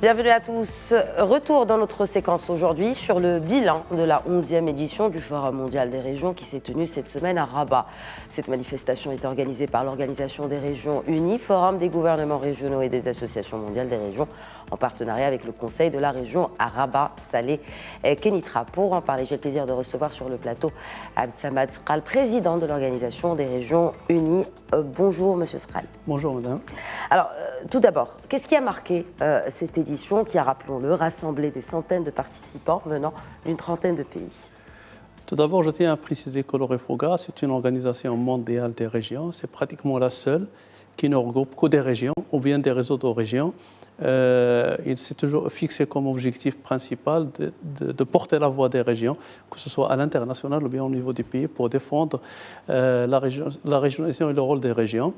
Bienvenue à tous. Retour dans notre séquence aujourd'hui sur le bilan de la 11e édition du Forum mondial des régions qui s'est tenu cette semaine à Rabat. Cette manifestation est organisée par l'Organisation des régions unies, Forum des gouvernements régionaux et des associations mondiales des régions, en partenariat avec le Conseil de la région à Rabat, Salé et Kenitra. Pour en parler, j'ai le plaisir de recevoir sur le plateau Abdsamad Sral, président de l'Organisation des régions unies. Bonjour Monsieur Sral. Bonjour Madame. Alors, tout d'abord, qu'est-ce qui a marqué cette édition qui a, rappelons-le, rassemblé des centaines de participants venant d'une trentaine de pays? Tout d'abord, je tiens à préciser que l'OREFOGA, c'est une organisation mondiale des régions. C'est pratiquement la seule qui ne regroupe que des régions ou bien des réseaux de régions. Il s'est toujours fixé comme objectif principal de porter la voix des régions, que ce soit à l'international ou bien au niveau du pays, pour défendre la régionalisation et le rôle des régions.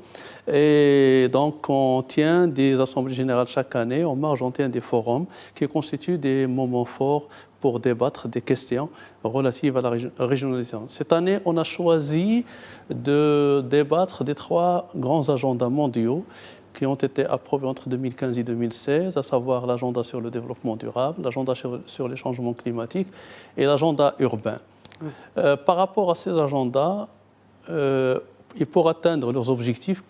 Et donc, on tient des assemblées générales chaque année. En marge, on tient des forums qui constituent des moments forts pour débattre des questions relatives à la régionalisation. Cette année, on a choisi de débattre des 3 grands agendas mondiaux qui ont été approuvés entre 2015 et 2016, à savoir l'agenda sur le développement durable, l'agenda sur les changements climatiques et l'agenda urbain. Par rapport à ces agendas, et pour atteindre leurs objectifs,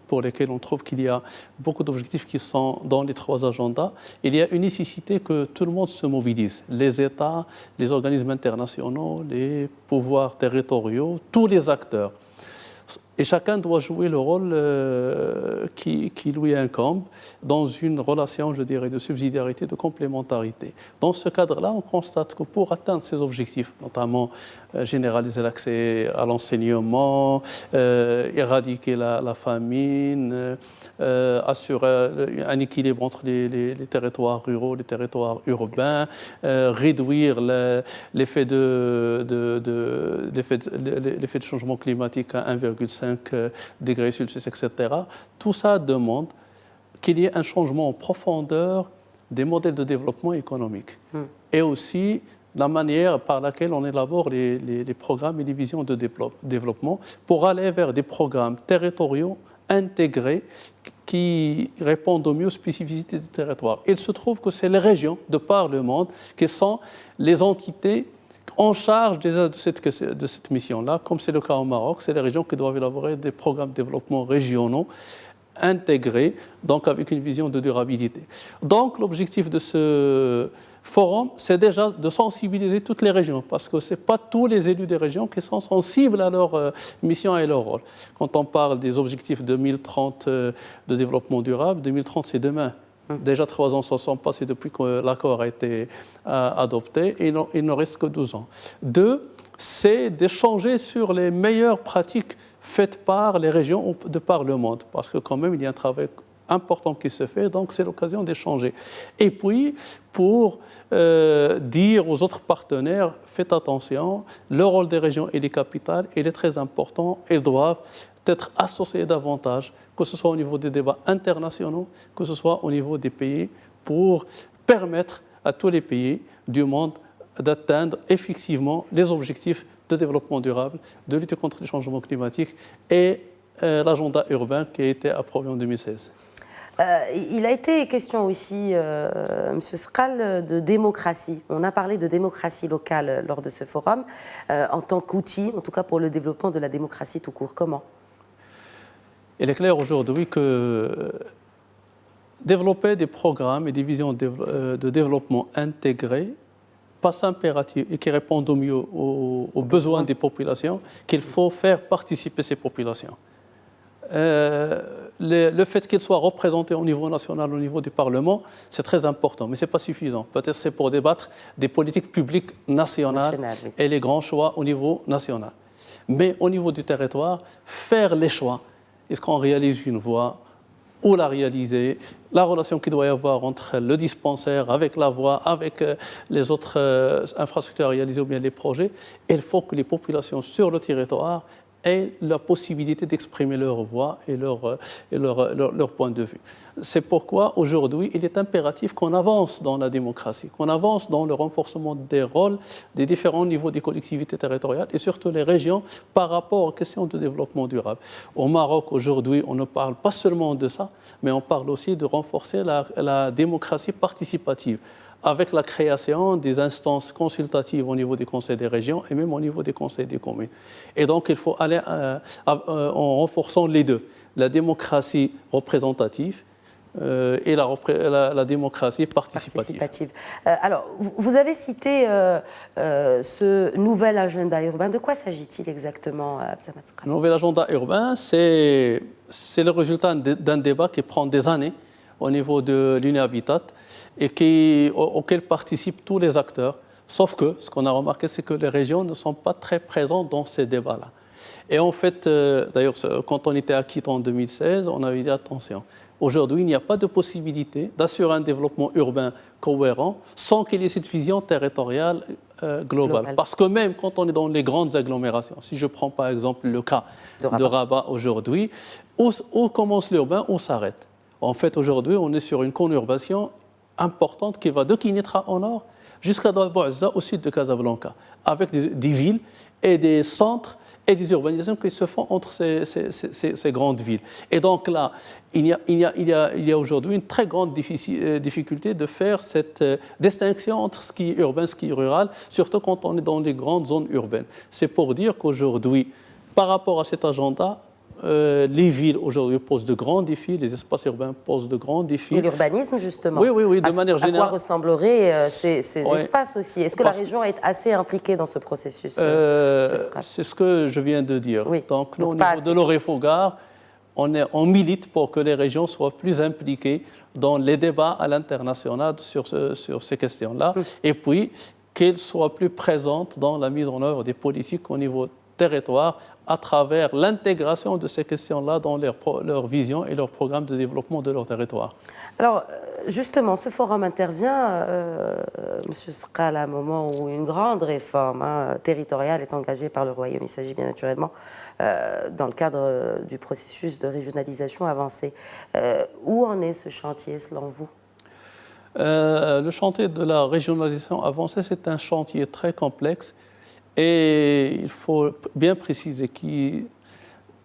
pour lesquels on trouve qu'il y a beaucoup d'objectifs qui sont dans les 3 agendas, il y a une nécessité que tout le monde se mobilise. Les États, les organismes internationaux, les pouvoirs territoriaux, tous les acteurs. Et chacun doit jouer le rôle qui lui incombe dans une relation, je dirais, de subsidiarité, de complémentarité. Dans ce cadre-là, on constate que pour atteindre ces objectifs, notamment généraliser l'accès à l'enseignement, éradiquer la famine, assurer un équilibre entre les territoires ruraux, les territoires urbains, réduire l'effet de changement climatique à 1,5 degrés Celsius, etc. Tout ça demande qu'il y ait un changement en profondeur des modèles de développement économique et aussi la manière par laquelle on élabore les programmes et les visions de développement pour aller vers des programmes territoriaux intégrés qui répondent au mieux aux spécificités des territoires. Il se trouve que c'est les régions de par le monde qui sont les entités en charge déjà de cette mission-là, comme c'est le cas au Maroc. C'est les régions qui doivent élaborer des programmes de développement régionaux intégrés, donc avec une vision de durabilité. Donc l'objectif de ce forum, c'est déjà de sensibiliser toutes les régions, parce que ce n'est pas tous les élus des régions qui sont sensibles à leur mission et leur rôle. Quand on parle des objectifs 2030 de développement durable, 2030 c'est demain. Déjà 3 ans se sont passés depuis que l'accord a été adopté et il ne reste que 12 ans. 2, c'est d'échanger sur les meilleures pratiques faites par les régions de par le monde, parce que quand même il y a un travail important qui se fait, donc c'est l'occasion d'échanger. Et puis, pour dire aux autres partenaires, faites attention, le rôle des régions et des capitales, il est très important, ils doivent être associés davantage, que ce soit au niveau des débats internationaux, que ce soit au niveau des pays, pour permettre à tous les pays du monde d'atteindre effectivement les objectifs de développement durable, de lutte contre les changements climatiques et l'agenda urbain qui a été approuvé en 2016. Il a été question aussi, M. Sral, de démocratie. On a parlé de démocratie locale lors de ce forum, en tant qu'outil, en tout cas pour le développement de la démocratie tout court. Comment ? Il est clair aujourd'hui que développer des programmes et des visions de développement intégrés passe impératif et qui répondent au mieux aux besoins des populations, qu'il faut faire participer ces populations. Le fait qu'ils soient représentés au niveau national, au niveau du Parlement, c'est très important, mais ce n'est pas suffisant. Peut-être c'est pour débattre des politiques publiques nationales oui. Et les grands choix au niveau national. Mais au niveau du territoire, faire les choix. Est-ce qu'on réalise une voie ou la réaliser, la relation qu'il doit y avoir entre le dispensaire avec la voie, avec les autres infrastructures à réaliser ou bien les projets, il faut que les populations sur le territoire aient la possibilité d'exprimer leur voix et leur point de vue. C'est pourquoi aujourd'hui, il est impératif qu'on avance dans la démocratie, qu'on avance dans le renforcement des rôles des différents niveaux des collectivités territoriales et surtout les régions par rapport aux questions de développement durable. Au Maroc, aujourd'hui, on ne parle pas seulement de ça, mais on parle aussi de renforcer la démocratie participative, avec la création des instances consultatives au niveau des conseils des régions et même au niveau des conseils des communes. Et donc, il faut aller en renforçant les deux, la démocratie représentative et la démocratie participative. Alors, vous avez cité ce nouvel agenda urbain. De quoi s'agit-il exactement, Absamat Sqal ? Le nouvel agenda urbain, c'est le résultat d'un débat qui prend des années au niveau de l'UNEHABITAT et auquel participent tous les acteurs. Sauf que, ce qu'on a remarqué, c'est que les régions ne sont pas très présentes dans ces débats-là. Et en fait, d'ailleurs, quand on était à Quito en 2016, on avait dit attention. Aujourd'hui, il n'y a pas de possibilité d'assurer un développement urbain cohérent sans qu'il y ait cette vision territoriale globale. Parce que même quand on est dans les grandes agglomérations, si je prends par exemple le cas de Rabat aujourd'hui, où commence l'urbain, où s'arrête ? En fait, aujourd'hui, on est sur une conurbation importante qui va de Kinitra au nord jusqu'à Bouazza au sud de Casablanca, avec des villes et des centres et des urbanisations qui se font entre ces grandes villes. Et donc là, il y a aujourd'hui une très grande difficulté de faire cette distinction entre ce qui est urbain et ce qui est rural, surtout quand on est dans les grandes zones urbaines. C'est pour dire qu'aujourd'hui, par rapport à cet agenda, les villes aujourd'hui posent de grands défis, les espaces urbains posent de grands défis. Et l'urbanisme, justement. Oui, de manière générale. À quoi ressembleraient ces espaces aussi ? Est-ce que la région est assez impliquée dans ce processus C'est ce que je viens de dire. Oui. Donc, nous, au niveau de l'Orefogard, on milite pour que les régions soient plus impliquées dans les débats à l'international sur ces questions-là, et puis qu'elles soient plus présentes dans la mise en œuvre des politiques au niveau territoire à travers l'intégration de ces questions-là dans leur vision et leur programme de développement de leur territoire. Alors, justement, ce forum intervient, M. Sqal, à un moment où une grande réforme territoriale est engagée par le Royaume. Il s'agit bien naturellement dans le cadre du processus de régionalisation avancée. Où en est ce chantier, selon vous ? Le chantier de la régionalisation avancée, c'est un chantier très complexe. Et il faut bien préciser qu'il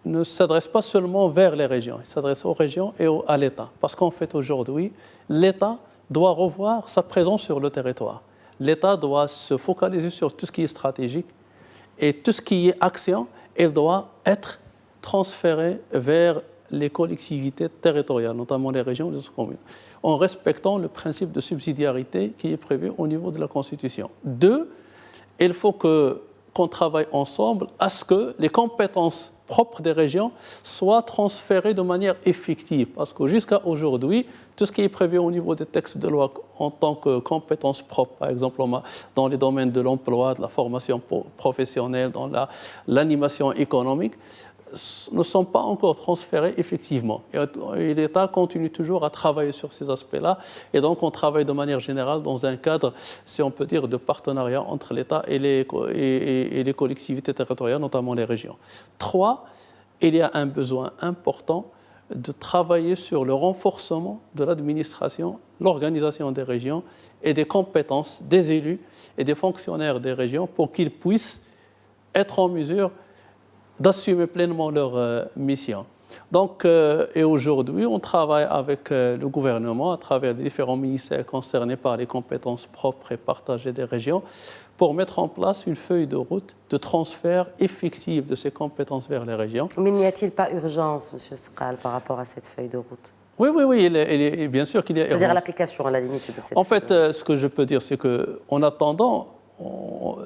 ne s'adresse pas seulement vers les régions, il s'adresse aux régions et à l'État. Parce qu'en fait, aujourd'hui, l'État doit revoir sa présence sur le territoire. L'État doit se focaliser sur tout ce qui est stratégique et tout ce qui est action, il doit être transféré vers les collectivités territoriales, notamment les régions et les communes, en respectant le principe de subsidiarité qui est prévu au niveau de la Constitution. Deux, il faut qu'on travaille ensemble à ce que les compétences propres des régions soient transférées de manière effective. Parce que jusqu'à aujourd'hui, tout ce qui est prévu au niveau des textes de loi en tant que compétences propres, par exemple dans les domaines de l'emploi, de la formation professionnelle, dans l'animation économique, ne sont pas encore transférés effectivement. Et l'État continue toujours à travailler sur ces aspects-là. Et donc, on travaille de manière générale dans un cadre, si on peut dire, de partenariat entre l'État et les collectivités territoriales, notamment les régions. 3, il y a un besoin important de travailler sur le renforcement de l'administration, l'organisation des régions et des compétences des élus et des fonctionnaires des régions pour qu'ils puissent être en mesure d'assumer pleinement leur mission. Donc, et aujourd'hui, on travaille avec le gouvernement à travers les différents ministères concernés par les compétences propres et partagées des régions pour mettre en place une feuille de route de transfert effectif de ces compétences vers les régions. Mais n'y a-t-il pas urgence, M. Sqal, par rapport à cette feuille de route ? Oui, bien sûr qu'il y a urgence. C'est-à-dire l'application à la limite de cette En fait, ce que je peux dire, c'est qu'en attendant,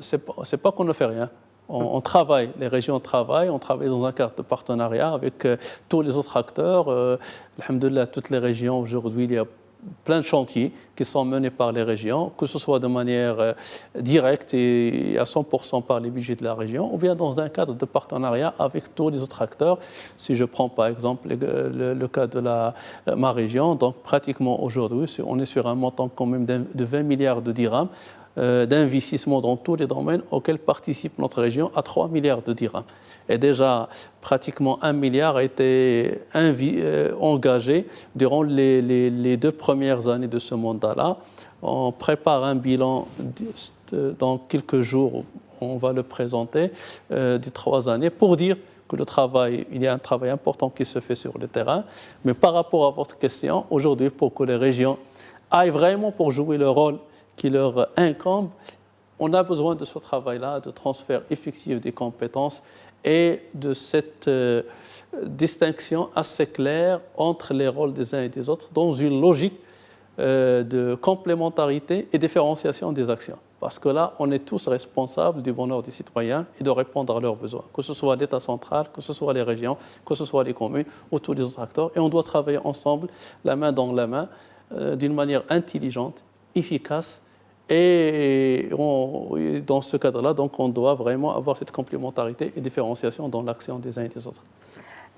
c'est pas qu'on ne fait rien. On travaille, les régions travaillent, on travaille dans un cadre de partenariat avec tous les autres acteurs. Alhamdoulilah, toutes les régions, aujourd'hui, il y a plein de chantiers qui sont menés par les régions, que ce soit de manière directe et à 100% par les budgets de la région, ou bien dans un cadre de partenariat avec tous les autres acteurs. Si je prends par exemple le cas de ma région, donc pratiquement aujourd'hui, on est sur un montant quand même de 20 milliards de dirhams d'investissement dans tous les domaines auxquels participe notre région à 3 milliards de dirhams. Et déjà, pratiquement 1 milliard a été engagé durant les 2 premières années de ce mandat-là. On prépare un bilan dans quelques jours, on va le présenter, des 3 années, pour dire que il y a un travail important qui se fait sur le terrain. Mais par rapport à votre question, aujourd'hui, pour que les régions aillent vraiment pour jouer le rôle qui leur incombe, on a besoin de ce travail-là, de transfert effectif des compétences et de cette distinction assez claire entre les rôles des uns et des autres dans une logique de complémentarité et différenciation des actions. Parce que là, on est tous responsables du bonheur des citoyens et de répondre à leurs besoins, que ce soit l'État central, que ce soit les régions, que ce soit les communes ou tous les autres acteurs. Et on doit travailler ensemble, la main dans la main, d'une manière intelligente, efficace. Et dans ce cadre-là, donc, on doit vraiment avoir cette complémentarité et différenciation dans l'action des uns et des autres.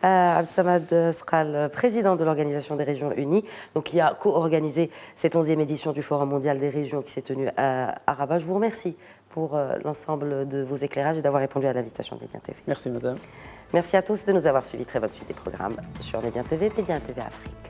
Abdelsamad Sqal, président de l'Organisation des Régions Unies, donc, qui a co-organisé cette 11e édition du Forum mondial des régions qui s'est tenue à Rabat. Je vous remercie pour l'ensemble de vos éclairages et d'avoir répondu à l'invitation de Médien TV. Merci, madame. Merci à tous de nous avoir suivis. Très bonne suite des programmes sur Médien TV, Médien TV Afrique.